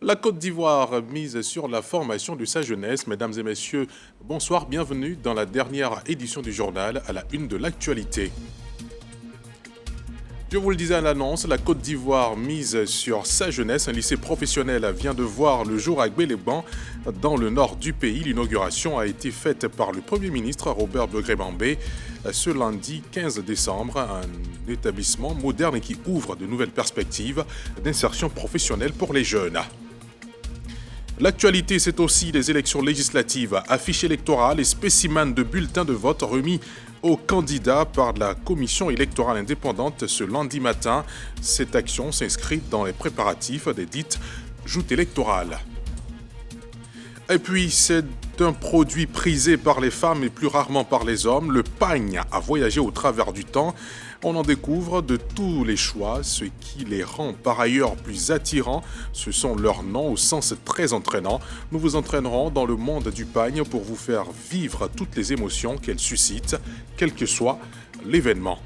La Côte d'Ivoire mise sur la formation de sa jeunesse. Mesdames et messieurs, bonsoir, bienvenue dans la dernière édition du journal à la une de l'actualité. Je vous le disais à l'annonce, la Côte d'Ivoire mise sur sa jeunesse. Un lycée professionnel vient de voir le jour à Gbeleban, dans le nord du pays. L'inauguration a été faite par le Premier ministre Robert Begré-Mambé ce lundi 15 décembre. Un établissement moderne qui ouvre de nouvelles perspectives d'insertion professionnelle pour les jeunes. L'actualité, c'est aussi les élections législatives, affiches électorales et spécimens de bulletins de vote remis aux candidats par la commission électorale indépendante ce lundi matin. Cette action s'inscrit dans les préparatifs des dites joutes électorales. Et puis, c'est un produit prisé par les femmes et plus rarement par les hommes. Le pagne a voyagé au travers du temps. On en découvre de tous les choix. Ce qui les rend par ailleurs plus attirants, ce sont leurs noms au sens très entraînant. Nous vous entraînerons dans le monde du pagne pour vous faire vivre toutes les émotions qu'elle suscite, quel que soit l'événement.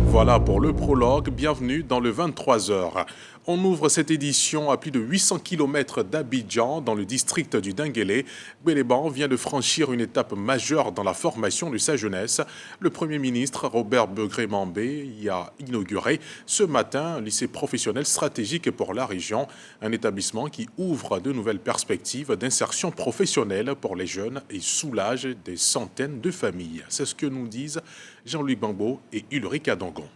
Voilà pour le prologue, bienvenue dans le 23h. On ouvre cette édition à plus de 800 km d'Abidjan, dans le district du Denguélé. Gbeleban vient de franchir une étape majeure dans la formation de sa jeunesse. Le Premier ministre Robert Begré-Mambé y a inauguré ce matin un lycée professionnel stratégique pour la région, un établissement qui ouvre de nouvelles perspectives d'insertion professionnelle pour les jeunes et soulage des centaines de familles. C'est ce que nous disent Jean-Luc Bambo et Ulrich Adongon.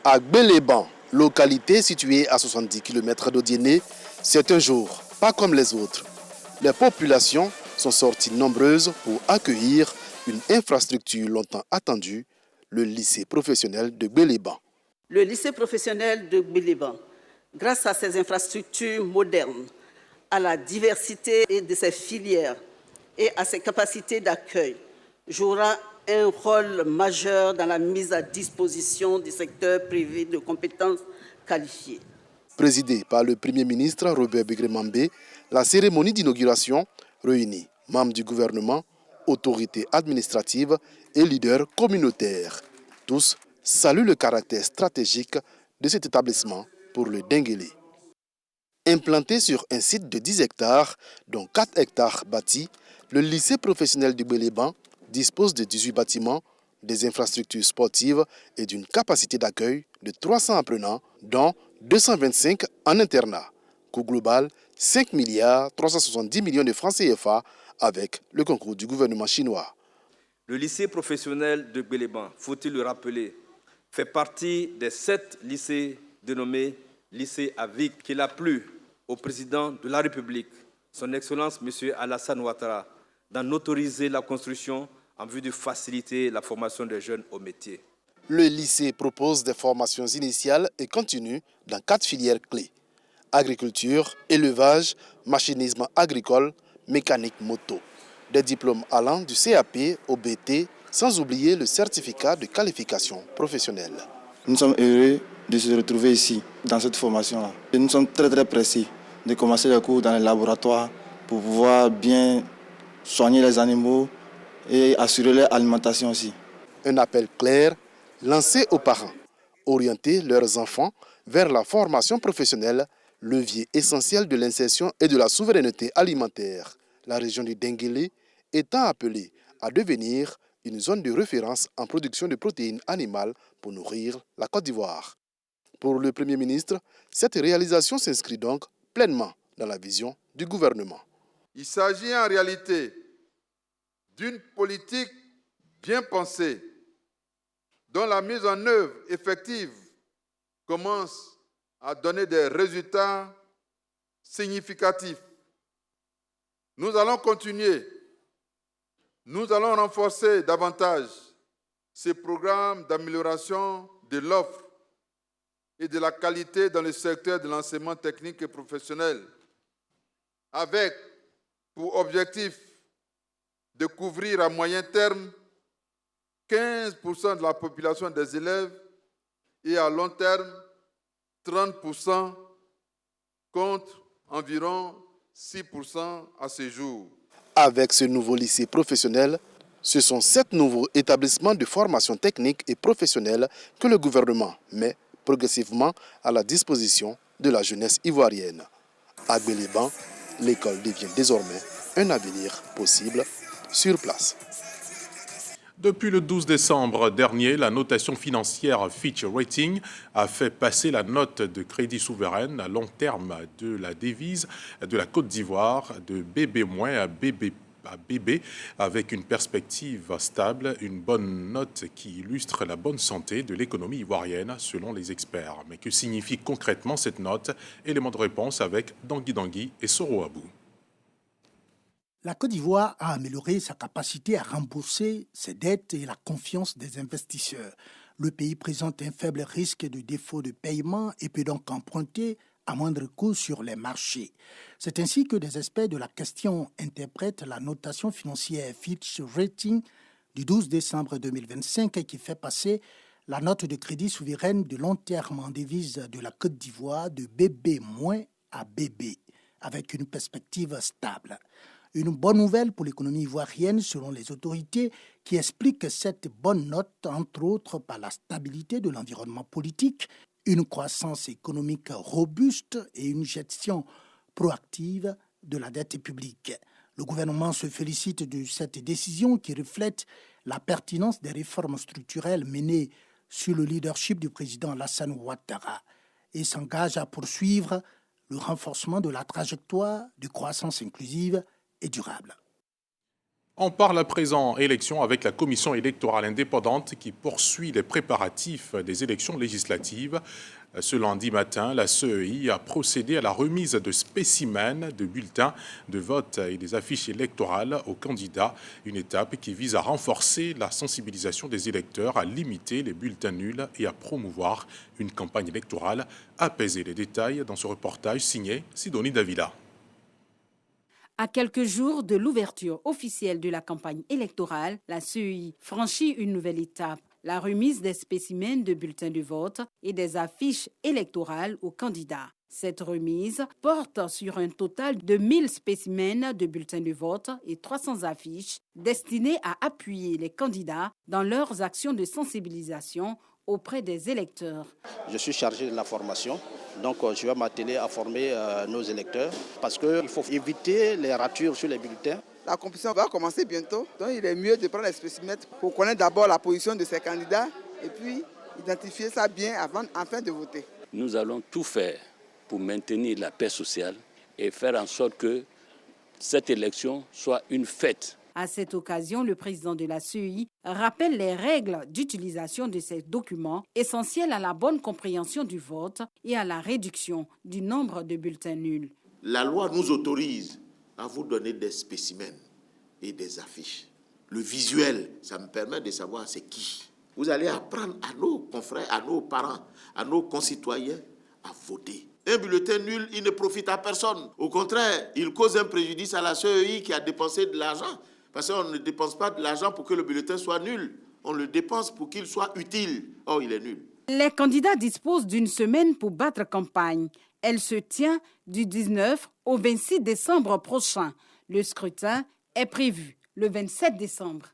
À Gbeleban, localité située à 70 km d'Odiéné, c'est un jour, pas comme les autres. Les populations sont sorties nombreuses pour accueillir une infrastructure longtemps attendue, le lycée professionnel de Gbeleban. Le lycée professionnel de Gbeleban, grâce à ses infrastructures modernes, à la diversité de ses filières et à ses capacités d'accueil, jouera un rôle majeur dans la mise à disposition du secteur privé de compétences qualifiées. Présidée par le Premier ministre Robert Begré-Mambé, la cérémonie d'inauguration réunit membres du gouvernement, autorités administratives et leaders communautaires. Tous saluent le caractère stratégique de cet établissement pour le Denguélé. Implanté sur un site de 10 hectares, dont 4 hectares bâtis, le lycée professionnel du Gbeleban dispose de 18 bâtiments, des infrastructures sportives et d'une capacité d'accueil de 300 apprenants, dont 225 en internat. Coût global, 5 milliards 370 millions de francs CFA avec le concours du gouvernement chinois. Le lycée professionnel de Gbeleban, faut-il le rappeler, fait partie des 7 lycées dénommés lycées à vie qu'il a plu au président de la République, son Excellence M. Alassane Ouattara, d'en autoriser la construction en vue de faciliter la formation des jeunes au métier. Le lycée propose des formations initiales et continues dans 4 filières clés: agriculture, élevage, machinisme agricole, mécanique moto. Des diplômes allant du CAP au BT, sans oublier le certificat de qualification professionnelle. Nous sommes heureux de se retrouver ici, dans cette formation-là. Et nous sommes très pressés de commencer les cours dans les laboratoires pour pouvoir bien soigner les animaux et assurer leur alimentation aussi. Un appel clair lancé aux parents, orienter leurs enfants vers la formation professionnelle, levier essentiel de l'insertion et de la souveraineté alimentaire. La région du Denguélé étant appelée à devenir une zone de référence en production de protéines animales pour nourrir la Côte d'Ivoire. Pour le Premier ministre, cette réalisation s'inscrit donc pleinement dans la vision du gouvernement. Il s'agit en réalité d'une politique bien pensée, dont la mise en œuvre effective commence à donner des résultats significatifs. Nous allons continuer, nous allons renforcer davantage ces programmes d'amélioration de l'offre et de la qualité dans le secteur de l'enseignement technique et professionnel, avec pour objectif de couvrir à moyen terme 15% de la population des élèves et à long terme 30% contre environ 6% à ce jour. Avec ce nouveau lycée professionnel, ce sont 7 nouveaux établissements de formation technique et professionnelle que le gouvernement met progressivement à la disposition de la jeunesse ivoirienne. À Gbeleban, l'école devient désormais un avenir possible sur place. Depuis le 12 décembre dernier, la notation financière Fitch Rating a fait passer la note de crédit souveraine à long terme de la devise de la Côte d'Ivoire de BB- à BB, avec une perspective stable, une bonne note qui illustre la bonne santé de l'économie ivoirienne selon les experts. Mais que signifie concrètement cette note? Élément de réponse avec Dangui et Soro Abou. La Côte d'Ivoire a amélioré sa capacité à rembourser ses dettes et la confiance des investisseurs. Le pays présente un faible risque de défaut de paiement et peut donc emprunter à moindre coût sur les marchés. C'est ainsi que des experts de la question interprètent la notation financière Fitch Rating du 12 décembre 2025 qui fait passer la note de crédit souveraine de long terme en devise de la Côte d'Ivoire de BB- à BB, avec une perspective stable. Une bonne nouvelle pour l'économie ivoirienne selon les autorités qui expliquent cette bonne note, entre autres par la stabilité de l'environnement politique, une croissance économique robuste et une gestion proactive de la dette publique. Le gouvernement se félicite de cette décision qui reflète la pertinence des réformes structurelles menées sous le leadership du président Alassane Ouattara et s'engage à poursuivre le renforcement de la trajectoire de croissance inclusive et durable. On parle à présent élection avec la commission électorale indépendante qui poursuit les préparatifs des élections législatives. Ce lundi matin, la CEI a procédé à la remise de spécimens de bulletins de vote et des affiches électorales aux candidats, une étape qui vise à renforcer la sensibilisation des électeurs, à limiter les bulletins nuls et à promouvoir une campagne électorale apaisée. Les détails dans ce reportage signé Sidonie Davila. À quelques jours de l'ouverture officielle de la campagne électorale, la CEI franchit une nouvelle étape, la remise des spécimens de bulletins de vote et des affiches électorales aux candidats. Cette remise porte sur un total de 1000 spécimens de bulletins de vote et 300 affiches destinées à appuyer les candidats dans leurs actions de sensibilisation auprès des électeurs. Je suis chargé de la formation, donc je vais m'atteler à former nos électeurs parce qu'il faut éviter les ratures sur les bulletins. La compétition va commencer bientôt, donc il est mieux de prendre les spécimens pour connaître d'abord la position de ces candidats et puis identifier ça bien afin de voter. Nous allons tout faire pour maintenir la paix sociale et faire en sorte que cette élection soit une fête. À cette occasion, le président de la CEI rappelle les règles d'utilisation de ces documents essentiels à la bonne compréhension du vote et à la réduction du nombre de bulletins nuls. La loi nous autorise à vous donner des spécimens et des affiches. Le visuel, ça me permet de savoir c'est qui. Vous allez apprendre à nos confrères, à nos parents, à nos concitoyens à voter. Un bulletin nul, il ne profite à personne. Au contraire, il cause un préjudice à la CEI qui a dépensé de l'argent. Parce qu'on ne dépense pas de l'argent pour que le bulletin soit nul. On le dépense pour qu'il soit utile. Or, il est nul. Les candidats disposent d'une semaine pour battre campagne. Elle se tient du 19 au 26 décembre prochain. Le scrutin est prévu le 27 décembre.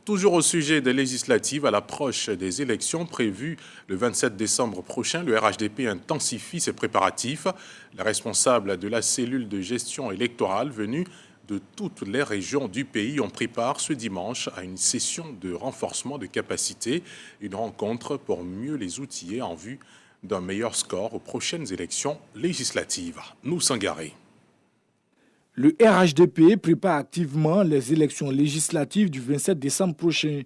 Toujours au sujet des législatives, à l'approche des élections prévues le 27 décembre prochain, le RHDP intensifie ses préparatifs. Les responsables de la cellule de gestion électorale venus de toutes les régions du pays ont pris part ce dimanche à une session de renforcement de capacité, une rencontre pour mieux les outiller en vue d'un meilleur score aux prochaines élections législatives. Nous Sangaré. Le RHDP prépare activement les élections législatives du 27 décembre prochain.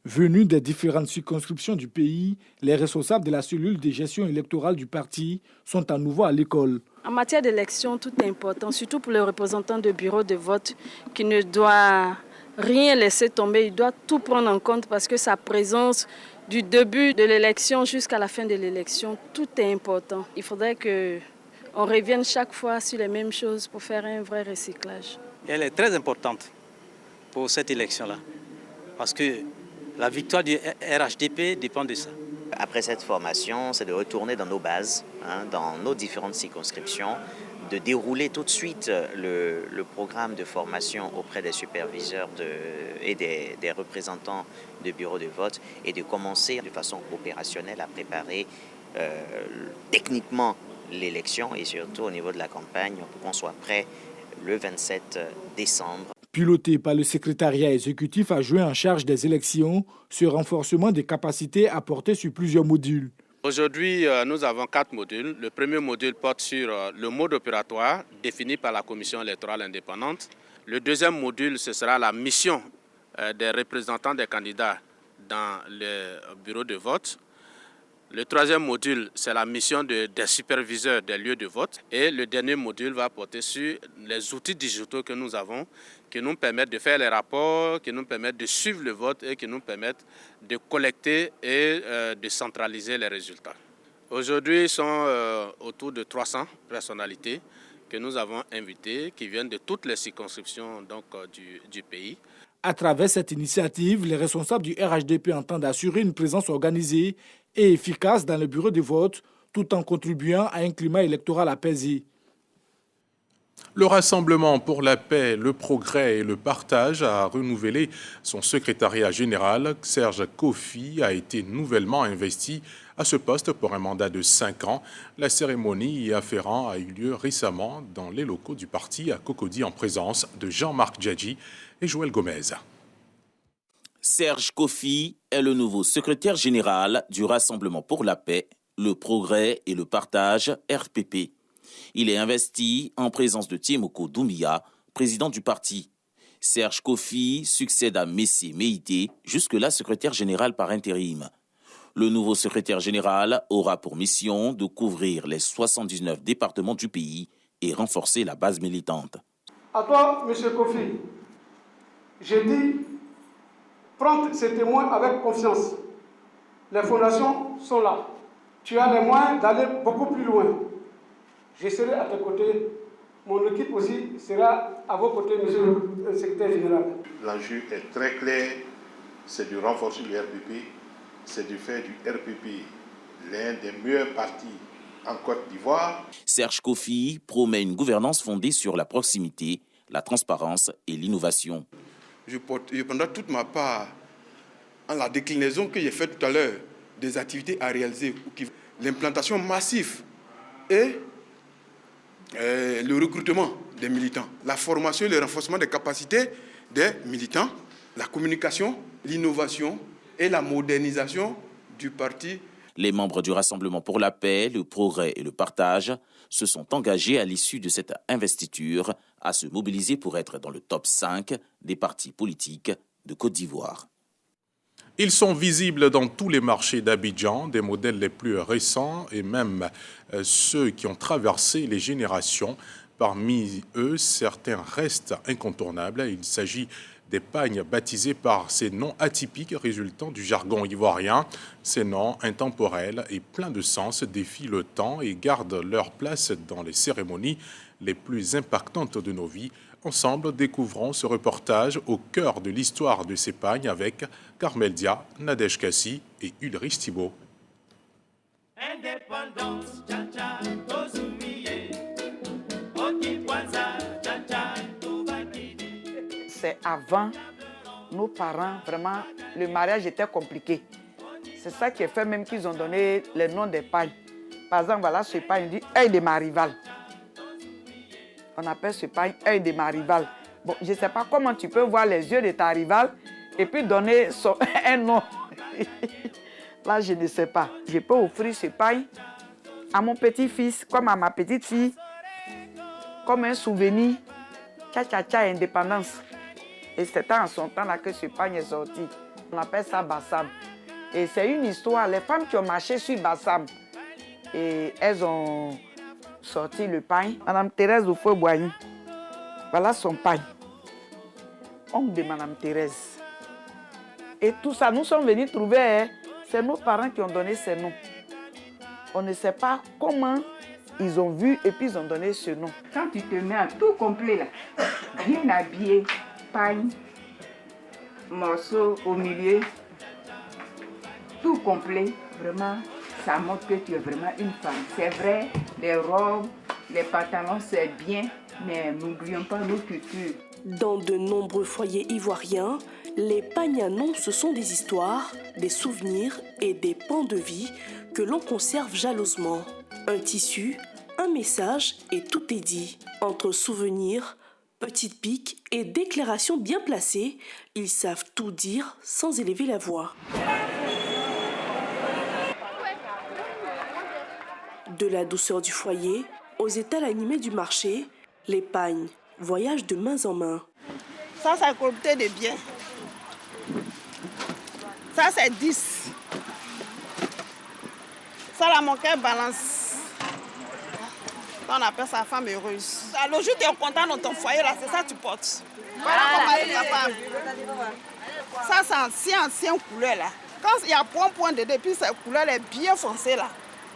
Venus des différentes circonscriptions du pays, les responsables de la cellule de gestion électorale du parti sont à nouveau à l'école. En matière d'élection, tout est important, surtout pour les représentants de bureau de vote qui ne doit rien laisser tomber. Il doit tout prendre en compte parce que sa présence du début de l'élection jusqu'à la fin de l'élection, tout est important. Il faudrait qu'on revienne chaque fois sur les mêmes choses pour faire un vrai recyclage. Elle est très importante pour cette élection-là parce que la victoire du RHDP dépend de ça. Après cette formation, c'est de retourner dans nos bases, dans nos différentes circonscriptions, de dérouler tout de suite le programme de formation auprès des superviseurs et des représentants de bureaux de vote et de commencer de façon opérationnelle à préparer techniquement l'élection et surtout au niveau de la campagne pour qu'on soit prêt le 27 décembre. Piloté par le secrétariat exécutif adjoint en charge des élections, ce renforcement des capacités a porté sur plusieurs modules. Aujourd'hui, nous avons 4 modules. Le premier module porte sur le mode opératoire défini par la Commission électorale indépendante. Le deuxième module, ce sera la mission des représentants des candidats dans les bureaux de vote. Le troisième module, c'est la mission des superviseurs des lieux de vote. Et le dernier module va porter sur les outils digitaux que nous avons, qui nous permettent de faire les rapports, qui nous permettent de suivre le vote et qui nous permettent de collecter et de centraliser les résultats. Aujourd'hui, ils sont autour de 300 personnalités que nous avons invitées, qui viennent de toutes les circonscriptions du pays. À travers cette initiative, les responsables du RHDP entendent assurer une présence organisée et efficace dans le bureau de vote, tout en contribuant à un climat électoral apaisé. Le Rassemblement pour la paix, le progrès et le partage a renouvelé son secrétariat général. Serge Kofi a été nouvellement investi à ce poste pour un mandat de 5 ans. La cérémonie y afférent a eu lieu récemment dans les locaux du parti à Cocody en présence de Jean-Marc Djadji et Joël Gomez. Serge Kofi est le nouveau secrétaire général du Rassemblement pour la paix, le progrès et le partage RPP. Il est investi en présence de Tiemoko Doumbia, président du parti. Serge Kofi succède à Messé Meïté, jusque-là secrétaire général par intérim. Le nouveau secrétaire général aura pour mission de couvrir les 79 départements du pays et renforcer la base militante. À toi, M. Kofi, j'ai dit, prends ces témoins avec confiance. Les fondations sont là. Tu as les moyens d'aller beaucoup plus loin. Je serai à tes côtés. Mon équipe aussi sera à vos côtés, monsieur le secrétaire général. L'enjeu est très clair. C'est de renforcer le RPP. C'est de faire du RPP l'un des meilleurs partis en Côte d'Ivoire. Serge Kofi promet une gouvernance fondée sur la proximité, la transparence et l'innovation. Je prendrai toute ma part en la déclinaison que j'ai faite tout à l'heure des activités à réaliser. L'implantation massive et le recrutement des militants, la formation et le renforcement des capacités des militants, la communication, l'innovation et la modernisation du parti. Les membres du Rassemblement pour la paix, le progrès et le partage se sont engagés à l'issue de cette investiture à se mobiliser pour être dans le top 5 des partis politiques de Côte d'Ivoire. Ils sont visibles dans tous les marchés d'Abidjan, des modèles les plus récents et même ceux qui ont traversé les générations. Parmi eux, certains restent incontournables. Il s'agit des pagnes baptisés par ces noms atypiques résultant du jargon ivoirien. Ces noms intemporels et pleins de sens défient le temps et gardent leur place dans les cérémonies les plus impactantes de nos vies. Ensemble, découvrons ce reportage au cœur de l'histoire de ces pagnes avec Carmel Dia, Nadège Kassi et Ulrich Thibault. C'est avant, nos parents, vraiment, le mariage était compliqué. C'est ça qui a fait même qu'ils ont donné le nom des pagnes. Par exemple, voilà ce pagne, il dit « œil de ma rivale ». On appelle ce pagne « œil de ma rivale ». Bon, je ne sais pas comment tu peux voir les yeux de ta rivale et puis donner un nom. Là, je ne sais pas. Je peux offrir ce pagne à mon petit-fils, comme à ma petite-fille, comme un souvenir. Tcha-tcha-tcha, indépendance. Et c'était en son temps là que ce pagne est sorti. On appelle ça Bassam. Et c'est une histoire. Les femmes qui ont marché sur Bassam, et elles ont sorti le pagne. Madame Thérèse Oufoué-Boigny, voilà son pagne. Oncle de Madame Thérèse. Et tout ça, nous sommes venus trouver, c'est nos parents qui ont donné ces noms. On ne sait pas comment ils ont vu et puis ils ont donné ce nom. Quand tu te mets en tout complet là, bien habillé, pagne, morceau au milieu, tout complet, vraiment, ça montre que tu es vraiment une femme. C'est vrai, les robes, Les pantalons, c'est bien, mais n'oublions pas nos cultures. Dans de nombreux foyers ivoiriens, les pagnes à noms, ce sont des histoires, des souvenirs et des pans de vie que l'on conserve jalousement. Un tissu, un message et tout est dit. Entre souvenirs, petites piques et déclarations bien placées, ils savent tout dire sans élever la voix. De la douceur du foyer aux étals animés du marché, les pagnes voyagent de main en main. Ça, c'est quantité de bien. Ça, c'est 10. Ça, là, mon cœur balance. On appelle ça femme heureuse. Le jour où tu es content dans ton foyer, là, c'est ça que tu portes. Voilà comment elle est capable. Ça, c'est ancien couleur, là. Quand il y a point de début, cette couleur est bien foncée, là.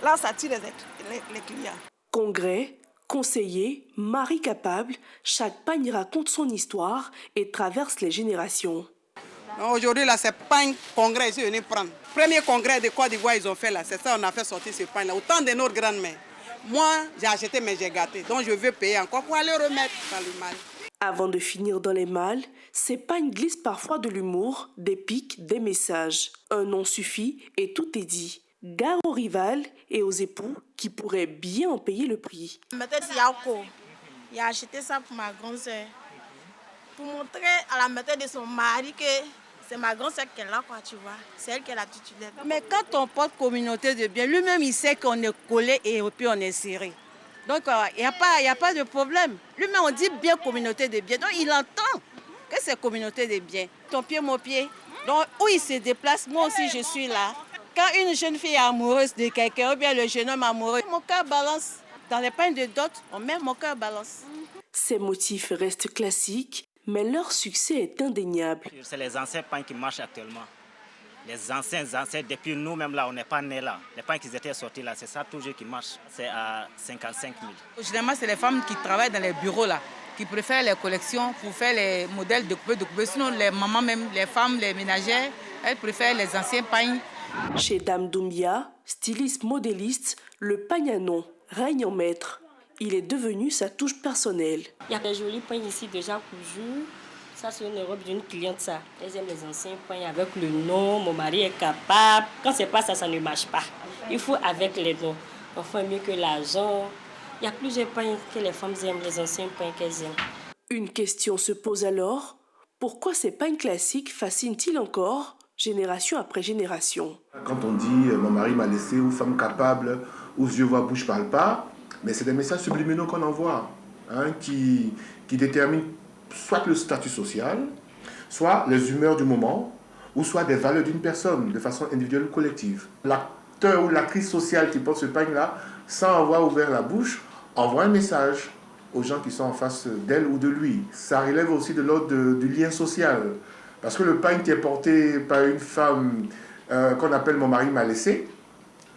Là, ça tire les clients. Congrès, conseillers, maris capables, chaque pagne raconte son histoire et traverse les générations. Aujourd'hui, là, c'est pagne congrès, ils sont venus prendre. Premier congrès de Côte d'Ivoire, ils ont fait là. C'est ça, on a fait sortir ce pagne là. Autant de notre grand-mère. Moi, j'ai acheté, mais j'ai gâté. Donc, je veux payer encore pour aller remettre dans le mal. Avant de finir dans les malles, ces pagnes glissent parfois de l'humour, des piques, des messages. Un nom suffit et tout est dit. Gare aux rivales et aux époux qui pourraient bien en payer le prix. Il a acheté ça pour ma grande-sœur. Pour montrer à la mère de son mari que c'est ma grande-sœur qui est là, quoi, tu vois. C'est elle qui est la titulaire. Mais quand on porte communauté de bien, lui-même, il sait qu'on est collé et puis on est serré. Donc, il n'y a pas de problème. Lui-même, on dit bien communauté de bien. Donc, il entend que c'est communauté de bien. Ton pied, mon pied. Donc, où il se déplace, moi aussi, je suis là. Quand une jeune fille est amoureuse de quelqu'un, ou bien le jeune homme amoureux, mon cœur balance. Dans les pagnes de dot, on met mon cœur balance. Ces motifs restent classiques, mais leur succès est indéniable. C'est les anciens pagnes qui marchent actuellement. Les anciens, depuis nous-mêmes là, on n'est pas nés là. Les pagnes qui étaient sortis là, c'est ça toujours qui marche. C'est à 55 000. Généralement, c'est les femmes qui travaillent dans les bureaux là, qui préfèrent les collections pour faire les modèles découpés. Sinon, les mamans même, les femmes, les ménagères, elles préfèrent les anciens pagnes. Chez Dame Doumbia, styliste modéliste, le pagne à nom règne en maître. Il est devenu sa touche personnelle. Il y a des jolis pagnes ici déjà cousus. Ça, c'est une robe d'une cliente, ça. Elles aiment les anciens pagnes avec le nom. Mon mari est capable. Quand c'est pas ça, ça ne marche pas. Il faut avec les noms. Enfin, mieux que l'argent. Il y a plusieurs pagnes que les femmes aiment, les anciens pagnes qu'elles aiment. Une question se pose alors. Pourquoi ces pagnes classiques fascinent-ils encore, génération après génération? Quand on dit « mon mari m'a laissé » ou « femme capable » ou « yeux voient, bouche parle pas », mais c'est des messages subliminaux qu'on envoie qui déterminent soit le statut social, soit les humeurs du moment, ou soit des valeurs d'une personne de façon individuelle ou collective. L'acteur ou l'actrice sociale qui porte ce pagne-là, sans avoir ouvert la bouche, envoie un message aux gens qui sont en face d'elle ou de lui. Ça relève aussi de l'ordre du lien social. Parce que le pagne qui est porté par une femme qu'on appelle « mon mari m'a laissé »,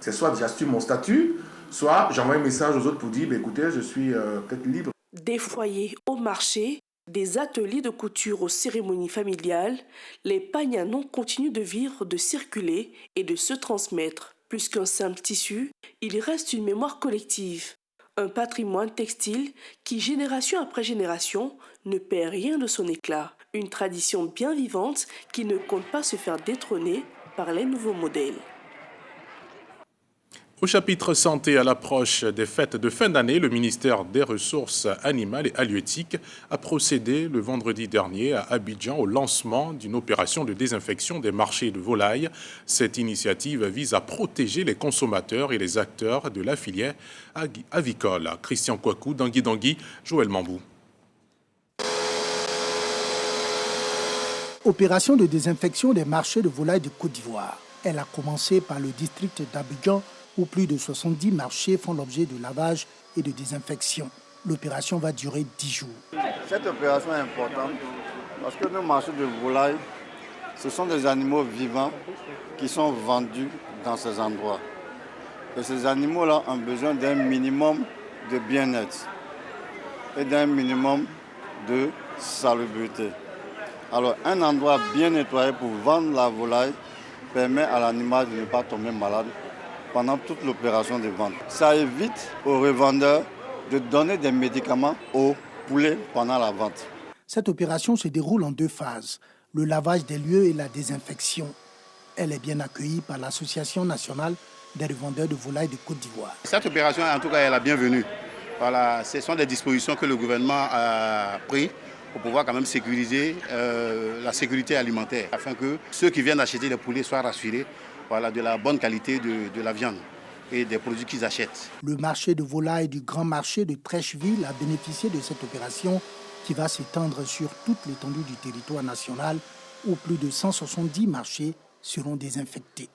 c'est soit j'assume mon statut, soit j'envoie un message aux autres pour dire écoutez, je suis peut-être libre. Des foyers au marché, des ateliers de couture aux cérémonies familiales, les pagnes à nom continuent de vivre, de circuler et de se transmettre. Plus qu'un simple tissu, il reste une mémoire collective. Un patrimoine textile qui, génération après génération, ne perd rien de son éclat. Une tradition bien vivante qui ne compte pas se faire détrôner par les nouveaux modèles. Au chapitre santé, à l'approche des fêtes de fin d'année, le ministère des Ressources animales et halieutiques a procédé le vendredi dernier à Abidjan au lancement d'une opération de désinfection des marchés de volailles. Cette initiative vise à protéger les consommateurs et les acteurs de la filière avicole. Christian Kouakou, Dangui, Joël Mambou. Opération de désinfection des marchés de volailles de Côte d'Ivoire. Elle a commencé par le district d'Abidjan, où plus de 70 marchés font l'objet de lavage et de désinfection. L'opération va durer 10 jours. Cette opération est importante parce que nos marchés de volailles, ce sont des animaux vivants qui sont vendus dans ces endroits. Et ces animaux-là ont besoin d'un minimum de bien-être et d'un minimum de salubrité. Alors, un endroit bien nettoyé pour vendre la volaille permet à l'animal de ne pas tomber malade pendant toute l'opération de vente. Ça évite aux revendeurs de donner des médicaments aux poulets pendant la vente. Cette opération se déroule en 2 phases, le lavage des lieux et la désinfection. Elle est bien accueillie par l'Association nationale des revendeurs de volailles de Côte d'Ivoire. Cette opération, en tout cas, est la bienvenue. Voilà, ce sont des dispositions que le gouvernement a prises pour pouvoir quand même sécuriser la sécurité alimentaire, afin que ceux qui viennent acheter des poulets soient rassurés, voilà, de la bonne qualité de la viande et des produits qu'ils achètent. Le marché de volailles du grand marché de Trècheville a bénéficié de cette opération qui va s'étendre sur toute l'étendue du territoire national où plus de 170 marchés seront désinfectés.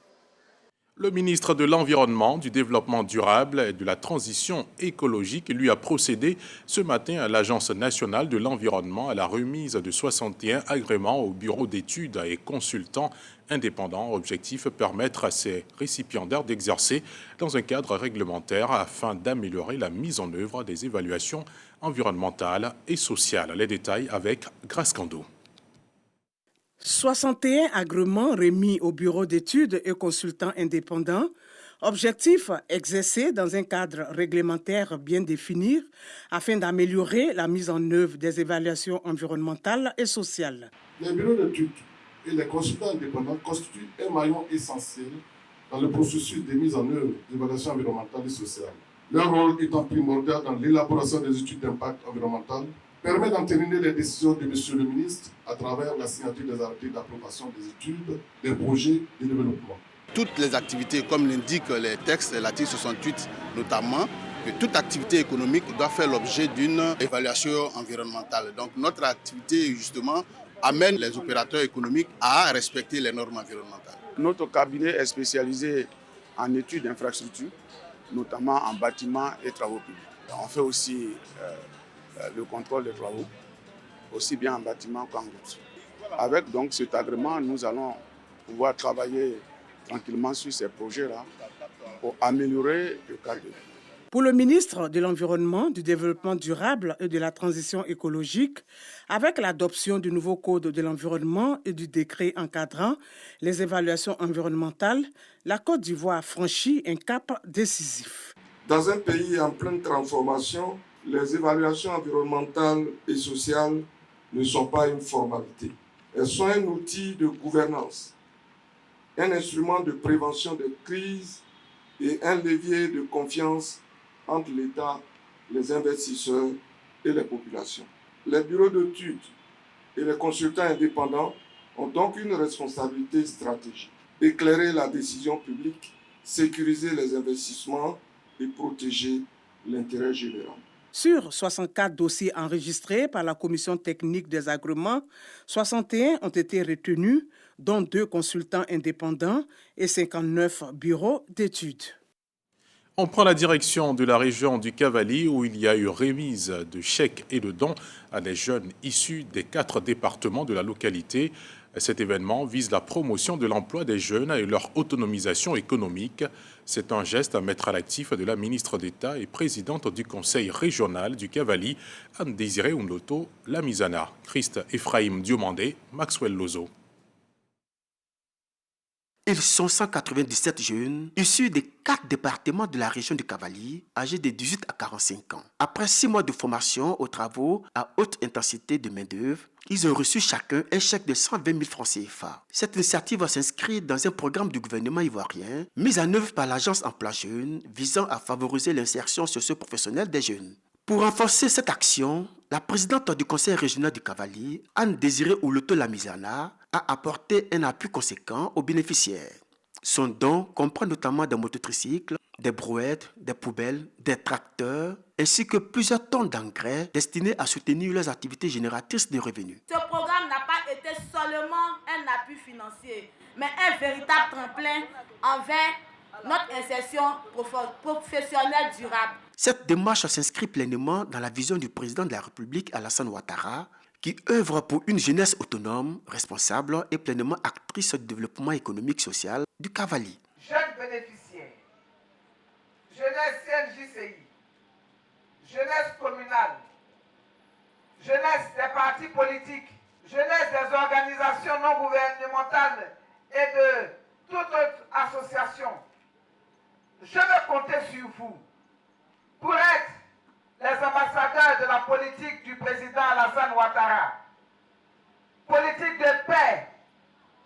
Le ministre de l'Environnement, du Développement durable et de la Transition écologique lui a procédé ce matin à l'Agence nationale de l'environnement à la remise de 61 agréments au bureau d'études et consultants indépendants. Objectif, permettre à ces récipiendaires d'exercer dans un cadre réglementaire afin d'améliorer la mise en œuvre des évaluations environnementales et sociales. Les détails avec Grace Kando. 61 agréments remis au bureau d'études et consultants indépendants. Objectif, exercer dans un cadre réglementaire bien défini afin d'améliorer la mise en œuvre des évaluations environnementales et sociales. Les bureaux d'études et les consultants indépendants constituent un maillon essentiel dans le processus de mise en œuvre d'évaluations environnementales et sociales. Leur rôle étant primordial dans l'élaboration des études d'impact environnemental, permet d'entériner les décisions de M. le ministre à travers la signature des arrêtés d'approbation des études, des projets de développement. Toutes les activités, comme l'indiquent les textes, l'article 68 notamment, que toute activité économique doit faire l'objet d'une évaluation environnementale. Donc notre activité, justement, amène les opérateurs économiques à respecter les normes environnementales. Notre cabinet est spécialisé en études d'infrastructures, notamment en bâtiments et travaux publics. On fait aussi le contrôle des travaux, aussi bien en bâtiment qu'en route. Avec donc cet agrément, nous allons pouvoir travailler tranquillement sur ces projets-là pour améliorer le cadre de vie. Pour le ministre de l'Environnement, du Développement durable et de la Transition écologique, avec l'adoption du nouveau Code de l'environnement et du décret encadrant les évaluations environnementales, la Côte d'Ivoire franchit un cap décisif. Dans un pays en pleine transformation, les évaluations environnementales et sociales ne sont pas une formalité. Elles sont un outil de gouvernance, un instrument de prévention des crises et un levier de confiance entre l'État, les investisseurs et les populations. Les bureaux d'études et les consultants indépendants ont donc une responsabilité stratégique. Éclairer la décision publique, sécuriser les investissements et protéger l'intérêt général. Sur 64 dossiers enregistrés par la commission technique des agréments, 61 ont été retenus, dont 2 consultants indépendants et 59 bureaux d'études. On prend la direction de la région du Cavali où il y a eu remise de chèques et de dons à des jeunes issus des 4 départements de la localité. Cet événement vise la promotion de l'emploi des jeunes et leur autonomisation économique. C'est un geste à mettre à l'actif de la ministre d'État et présidente du conseil régional du Cavali, Anne-Désirée Undoto Lamizana. Christ Ephraim Diomandé, Maxwell Lozo. Ils sont 197 jeunes issus des 4 départements de la région du Cavali, âgés de 18 à 45 ans. Après 6 mois de formation aux travaux à haute intensité de main-d'œuvre, ils ont reçu chacun un chèque de 120 000 francs CFA. Cette initiative s'inscrit dans un programme du gouvernement ivoirien mis en œuvre par l'Agence Emploi Jeunes visant à favoriser l'insertion socio-professionnelle des jeunes. Pour renforcer cette action, la présidente du conseil régional du Cavali, Anne-Désirée Undoto Lamizana, a apporté un appui conséquent aux bénéficiaires. Son don comprend notamment des mototricycles, des brouettes, des poubelles, des tracteurs, ainsi que plusieurs tonnes d'engrais destinés à soutenir leurs activités génératrices de revenus. Ce programme n'a pas été seulement un appui financier, mais un véritable tremplin envers notre insertion professionnelle durable. Cette démarche s'inscrit pleinement dans la vision du président de la République, Alassane Ouattara, qui œuvre pour une jeunesse autonome, responsable et pleinement actrice du développement économique et social du Cavali. Jeunes bénéficiaires, jeunesse CNJCI, jeunesse communale, jeunesse des partis politiques, jeunesse des organisations non gouvernementales et de toute autre association, je veux compter sur vous pour être les ambassadeurs de la politique du président Alassane Ouattara. Politique de paix,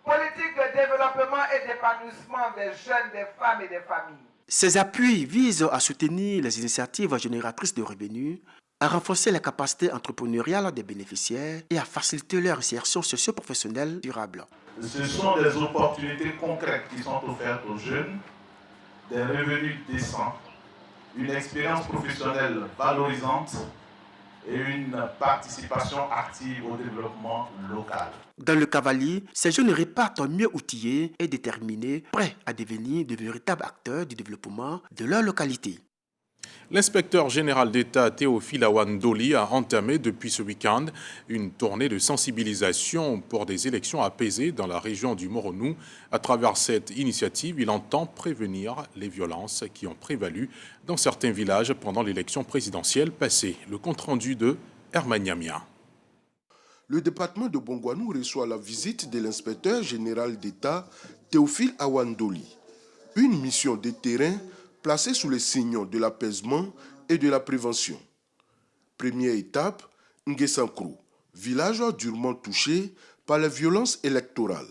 politique de développement et d'épanouissement des jeunes, des femmes et des familles. Ces appuis visent à soutenir les initiatives génératrices de revenus, à renforcer la capacité entrepreneuriale des bénéficiaires et à faciliter leur insertion socio-professionnelle durable. Ce sont des opportunités concrètes qui sont offertes aux jeunes, des revenus décents, une expérience professionnelle valorisante et une participation active au développement local. Dans le Cavalier, ces jeunes repartent mieux outillés et déterminés, prêts à devenir de véritables acteurs du développement de leur localité. L'inspecteur général d'État Théophile Awandoli a entamé depuis ce week-end une tournée de sensibilisation pour des élections apaisées dans la région du Moronou. À travers cette initiative, il entend prévenir les violences qui ont prévalu dans certains villages pendant l'élection présidentielle passée. Le compte-rendu de Hermaniamia. Le département de Bongouanou reçoit la visite de l'inspecteur général d'État Théophile Awandoli. Une mission de terrain placée sous les signaux de l'apaisement et de la prévention. Première étape, Nguessankro, village durement touché par les violences électorales.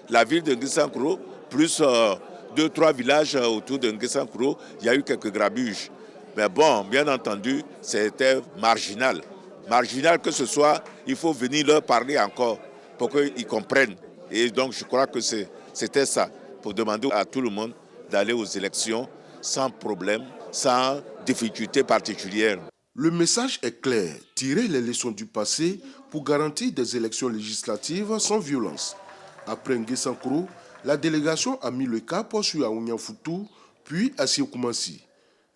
La ville de Nguessankro, plus 2-3 villages autour de Nguessankro, il y a eu quelques grabuges. Mais bon, bien entendu, c'était marginal. Marginal que ce soit, il faut venir leur parler encore pour qu'ils comprennent. Et donc je crois que c'était ça, pour demander à tout le monde d'aller aux élections sans problème, sans difficulté particulière. Le message est clair, tirer les leçons du passé pour garantir des élections législatives sans violence. Après Nguessankro, la délégation a mis le cap sur Aouniafoutou, puis à Siokoumassi.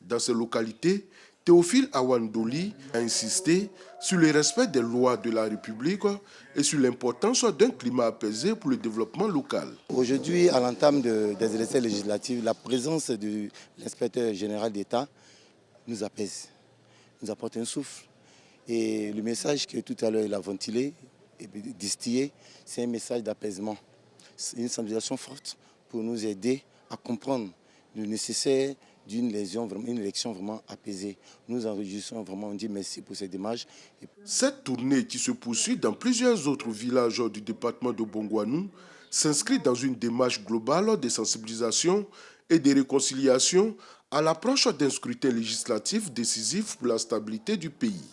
Dans ces localités, Théophile Awandoli a insisté sur le respect des lois de la République et sur l'importance d'un climat apaisé pour le développement local. Aujourd'hui, à l'entame des élections législatives, la présence de l'inspecteur général d'État nous apaise, nous apporte un souffle. Et le message que tout à l'heure il a ventilé et distillé, c'est un message d'apaisement. C'est une sensibilisation forte pour nous aider à comprendre le nécessaire d'une élection vraiment apaisée. Nous enregistrons vraiment, on dit merci pour ces démarches. Cette tournée qui se poursuit dans plusieurs autres villages du département de Bongouanou s'inscrit dans une démarche globale de sensibilisation et de réconciliation à l'approche d'un scrutin législatif décisif pour la stabilité du pays.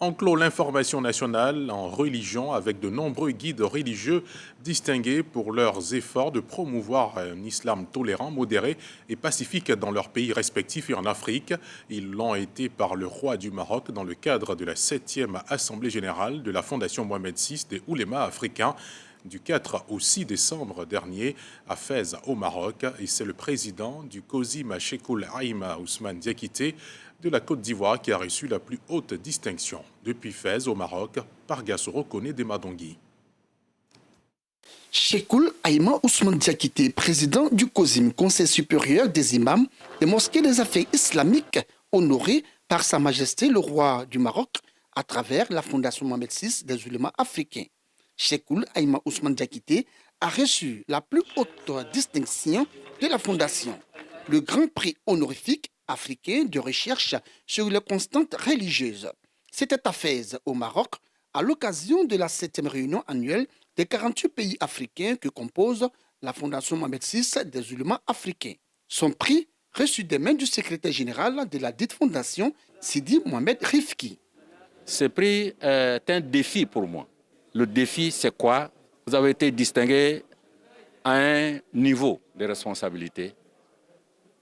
On clôt l'information nationale en religion avec de nombreux guides religieux distingués pour leurs efforts de promouvoir un islam tolérant, modéré et pacifique dans leurs pays respectifs et en Afrique. Ils l'ont été par le roi du Maroc dans le cadre de la 7e Assemblée générale de la Fondation Mohamed VI des oulémas africains du 4 au 6 décembre dernier à Fès au Maroc. Et c'est le président du COSIM Cheikhoul Aïma Ousmane Diakité de la Côte d'Ivoire qui a reçu la plus haute distinction. Depuis Fès au Maroc, Pargassoro connaît des Madongui. Cheikhoul Aïma Ousmane Diakité, président du COSIM, Conseil supérieur des imams des mosquées des affaires islamiques, honoré par Sa Majesté le roi du Maroc à travers la Fondation Mohamed VI des oulémas africains. Cheikhoul Aïma Ousmane Diakité a reçu la plus haute distinction de la Fondation, le Grand Prix honorifique africain de recherche sur les constantes religieuses. C'était à Fès, au Maroc, à l'occasion de la 7e réunion annuelle des 48 pays africains que compose la Fondation Mohamed VI des oulémas africains. Son prix reçu des mains du secrétaire général de la dite fondation, Sidi Mohamed Rifki. Ce prix est un défi pour moi. Le défi, c'est quoi? Vous avez été distingué à un niveau de responsabilité.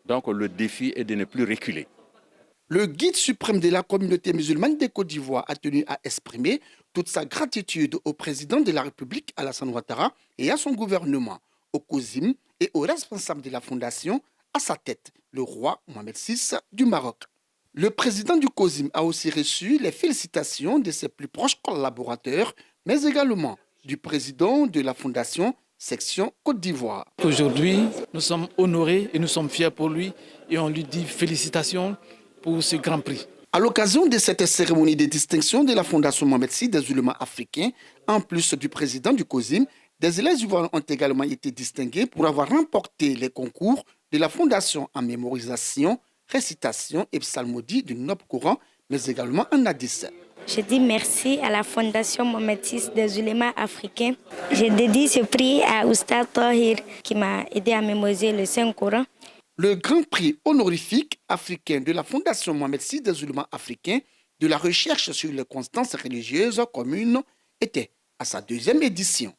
Donc le défi est de ne plus reculer. Le guide suprême de la communauté musulmane de Côte d'Ivoire a tenu à exprimer toute sa gratitude au président de la République, Alassane Ouattara, et à son gouvernement, au COSIM et aux responsables de la fondation, à sa tête, le roi Mohamed VI du Maroc. Le président du COSIM a aussi reçu les félicitations de ses plus proches collaborateurs, mais également du président de la fondation section Côte d'Ivoire. Aujourd'hui, nous sommes honorés et nous sommes fiers pour lui et on lui dit félicitations pour ce grand prix. À l'occasion de cette cérémonie de distinction de la Fondation Mohamed VI des oulémas africains, en plus du président du COSIM, des élèves ivoiriens ont également été distingués pour avoir remporté les concours de la Fondation en mémorisation, récitation et psalmodie du Noble Coran, mais également en Addis. Je dis merci à la Fondation Mohamed VI des ulémas africains. Je dédie ce prix à Oustad Tahir qui m'a aidé à mémoriser le Saint-Coran. Le grand prix honorifique africain de la Fondation Mohamed VI des ulémas africains de la recherche sur les constances religieuses communes était à sa 2e édition.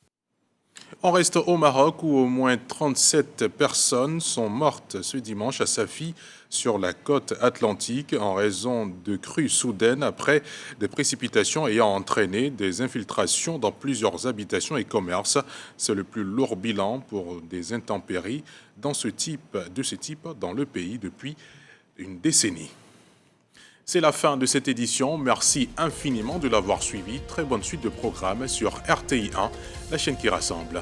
On reste au Maroc où au moins 37 personnes sont mortes ce dimanche à Safi sur la côte atlantique en raison de crues soudaines après des précipitations ayant entraîné des infiltrations dans plusieurs habitations et commerces. C'est le plus lourd bilan pour des intempéries de ce type dans le pays depuis une décennie. C'est la fin de cette édition. Merci infiniment de l'avoir suivi. Très bonne suite de programmes sur RTI 1, la chaîne qui rassemble.